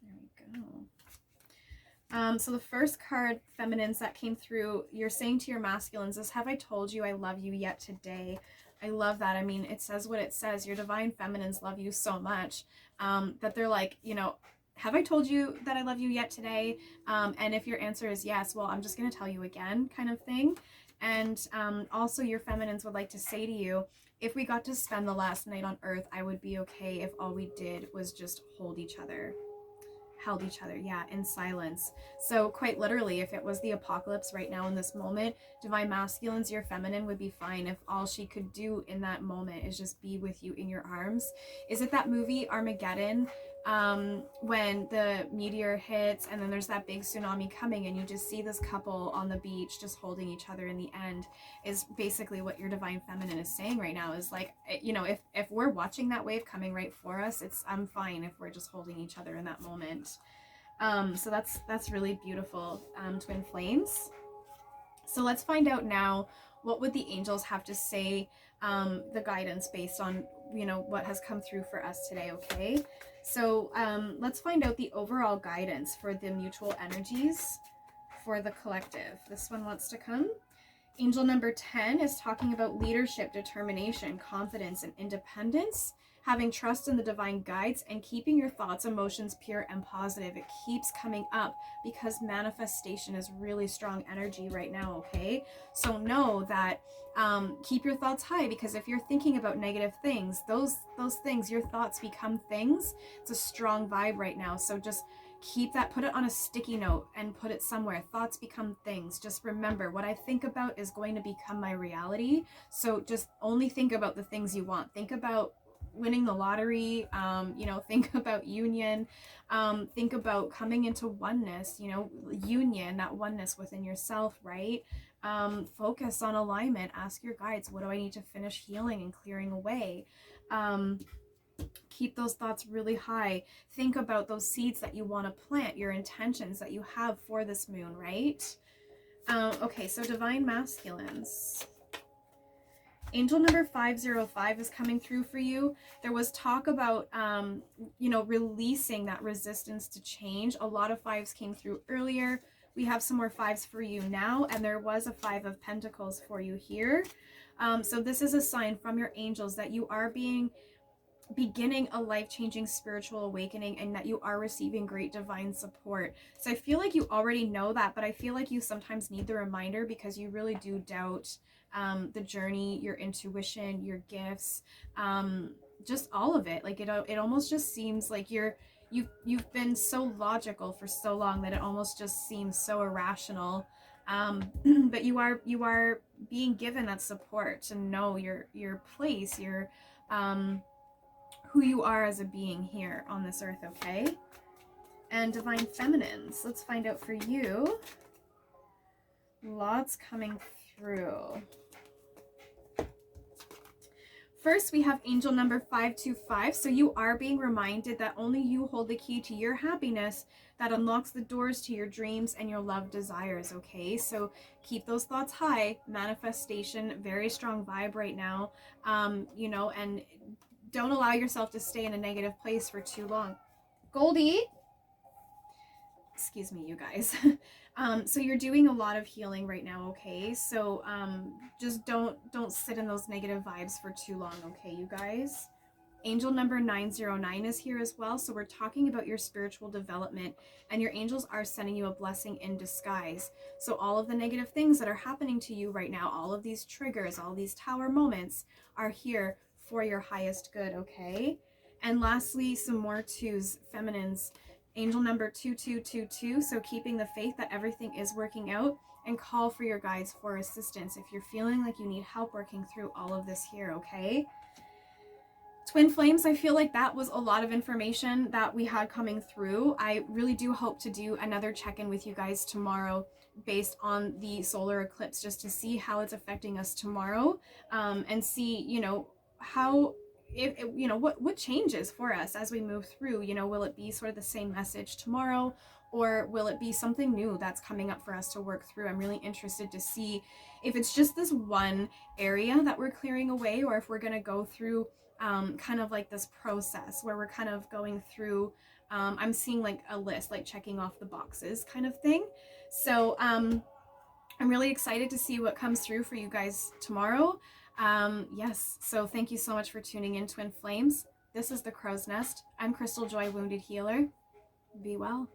There we go. So the first card, feminines, that came through, you're saying to your masculines is, have I told you I love you yet today? I love that. I mean, it says what it says. Your divine feminines love you so much that they're like, you know, have I told you that I love you yet today? And if your answer is yes, well, I'm just going to tell you again, kind of thing. And also your feminines would like to say to you, if we got to spend the last night on earth, I would be okay if all we did was just hold each other. Held each other, yeah, in silence. So quite literally, if it was the apocalypse right now in this moment, divine masculines, your feminine would be fine if all she could do in that moment is just be with you in your arms. Is it that movie Armageddon, when the meteor hits and then there's that big tsunami coming and you just see this couple on the beach just holding each other in the end? Is basically what your divine feminine is saying right now. Is like, you know, if we're watching that wave coming right for us, I'm fine if we're just holding each other in that moment. So that's really beautiful, twin flames. So let's find out now, what would the angels have to say, the guidance based on, you know, what has come through for us today, okay? So let's find out the overall guidance for the mutual energies for the collective. This one wants to come. Angel number 10 is talking about leadership, determination, confidence, and independence, having trust in the divine guides, and keeping your thoughts, emotions pure and positive. It keeps coming up because manifestation is really strong energy right now, okay? So know that keep your thoughts high, because if you're thinking about negative things, those things, your thoughts become things. It's a strong vibe right now. So just keep that, put it on a sticky note and put it somewhere. Thoughts become things. Just remember, what I think about is going to become my reality. So just only think about the things you want. Think about winning the lottery, you know, think about union, think about coming into oneness, you know, union, that oneness within yourself, right? Focus on alignment. Ask your guides, what do I need to finish healing and clearing away? Keep those thoughts really high. Think about those seeds that you want to plant, your intentions that you have for this moon, right? Okay, so divine masculines. Angel number 505 is coming through for you. There was talk about, you know, releasing that resistance to change. A lot of fives came through earlier. We have some more fives for you now, and there was a 5 of Pentacles for you here. So this is a sign from your angels that you are beginning a life-changing spiritual awakening, and that you are receiving great divine support. So I feel like you already know that, but I feel like you sometimes need the reminder, because you really do doubt the journey, your intuition, your gifts, just all of it. Like it almost just seems like you've been so logical for so long that it almost just seems so irrational. But you are being given that support to know your place, your who you are as a being here on this earth, okay? And divine feminines, let's find out for you. Lots coming through. First, we have angel number 525. So you are being reminded that only you hold the key to your happiness, that unlocks the doors to your dreams and your love desires, okay? So keep those thoughts high. Manifestation, very strong vibe right now. You know, and don't allow yourself to stay in a negative place for too long. Goldie, excuse me, you guys. So you're doing a lot of healing right now, okay? So just don't sit in those negative vibes for too long, okay, you guys? Angel number 909 is here as well. So we're talking about your spiritual development, and your angels are sending you a blessing in disguise. So all of the negative things that are happening to you right now, all of these triggers, all these tower moments are here for your highest good, okay? And lastly, some more twos, feminines. Angel number 2222. So keeping the faith that everything is working out, and call for your guides for assistance if you're feeling like you need help working through all of this here, okay? Twin flames, I feel like that was a lot of information that we had coming through. I really do hope to do another check-in with you guys tomorrow based on the solar eclipse, just to see how it's affecting us tomorrow, and see, you know, how you know, what changes for us as we move through. You know, will it be sort of the same message tomorrow, or will it be something new that's coming up for us to work through? I'm really interested to see if it's just this one area that we're clearing away, or if we're going to go through kind of like this process where we're kind of going through, I'm seeing like a list, like checking off the boxes kind of thing. So I'm really excited to see what comes through for you guys tomorrow. Yes, so thank you so much for tuning in, Twin Flames. This is the Crow's Nest. I'm Crystaljoy, Wounded Healer. Be well.